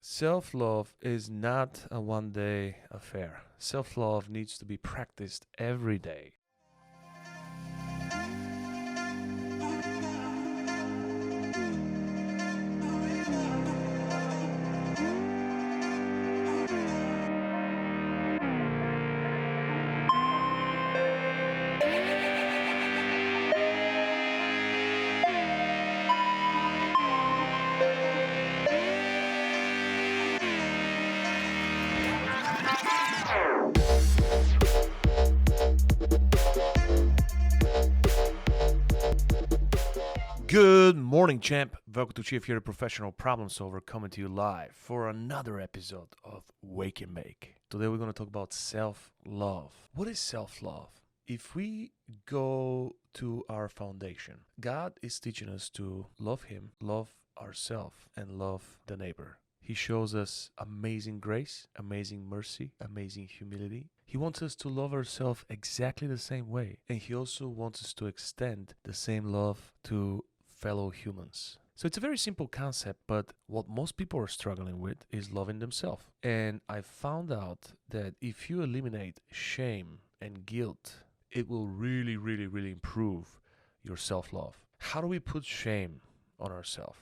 Self-love is not a one-day affair. Self-love needs to be practiced every day. Good morning, champ. Welcome to Chief here, a professional problem solver, coming to you live for another episode of Wake and Make. Today we're going to talk about self-love. What is self-love? If we go to our foundation, God is teaching us to love Him, love ourselves, and love the neighbor. He shows us amazing grace, amazing mercy, amazing humility. He wants us to love ourselves exactly the same way. And He also wants us to extend the same love to fellow humans. So it's a very simple concept, but what most people are struggling with is loving themselves. And I found out that if you eliminate shame and guilt, it will really improve your self-love. How do we put shame on ourselves?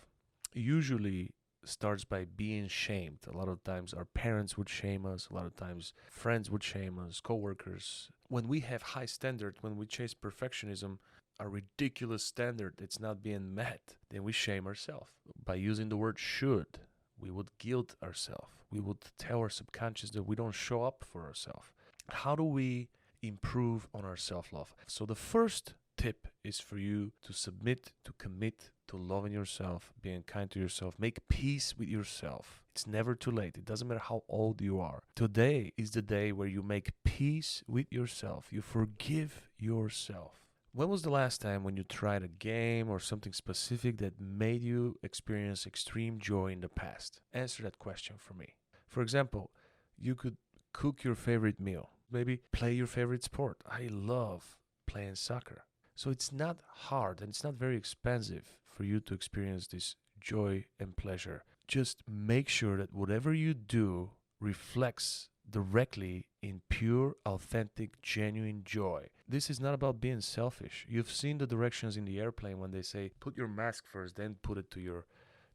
Usually starts by being shamed. A lot of times our parents would shame us, a lot of times friends would shame us, coworkers. When we have high standard, when we chase perfectionism, a ridiculous standard that's not being met, then we shame ourselves. By using the word should, we would guilt ourselves. We would tell our subconscious that we don't show up for ourselves. How do we improve on our self-love? So the first tip is for you to submit, to commit to loving yourself, being kind to yourself, make peace with yourself. It's never too late. It doesn't matter how old you are. Today is the day where you make peace with yourself. You forgive yourself. When was the last time when you tried a game or something specific that made you experience extreme joy in the past? Answer that question for me. For example, you could cook your favorite meal, maybe play your favorite sport. I love playing soccer. So it's not hard and it's not very expensive for you to experience this joy and pleasure. Just make sure that whatever you do reflects directly in pure, authentic, genuine joy. This is not about being selfish. You've seen the directions in the airplane when they say, put your mask first, then put it to your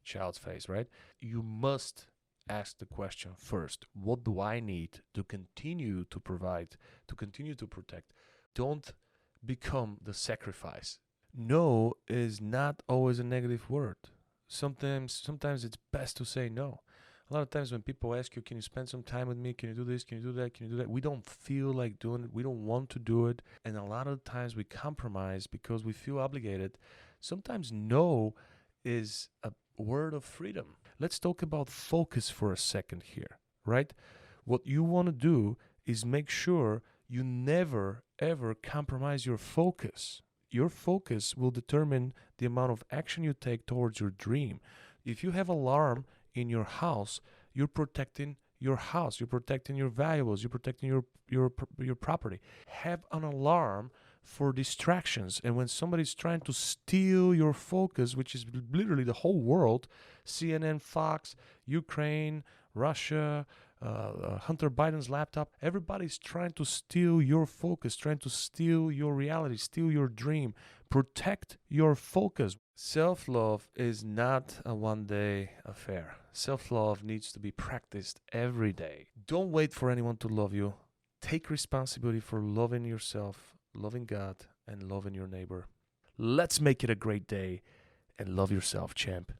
child's face, right? You must ask the question first, what do I need to continue to provide, to continue to protect? Don't become the sacrifice. No is not always a negative word. Sometimes it's best to say no. A lot of times when people ask you, can you spend some time with me? Can you do this? Can you do that? Can you do that? We don't feel like doing it. We don't want to do it. And a lot of times we compromise because we feel obligated. Sometimes no is a word of freedom. Let's talk about focus for a second here, right? What you want to do is make sure you never, ever compromise your focus. Your focus will determine the amount of action you take towards your dream. If you have alarm in your house, you're protecting your house, you're protecting your valuables, you're protecting your property. Have an alarm for distractions, and when somebody's trying to steal your focus, which is literally the whole world, CNN, Fox, Ukraine, Russia, Hunter Biden's laptop, everybody's trying to steal your focus, trying to steal your reality, steal your dream. Protect your focus. Self-love is not a one-day affair. Self-love needs to be practiced every day. Don't wait for anyone to love you. Take responsibility for loving yourself, loving God, and loving your neighbor. Let's make it a great day and love yourself, champ.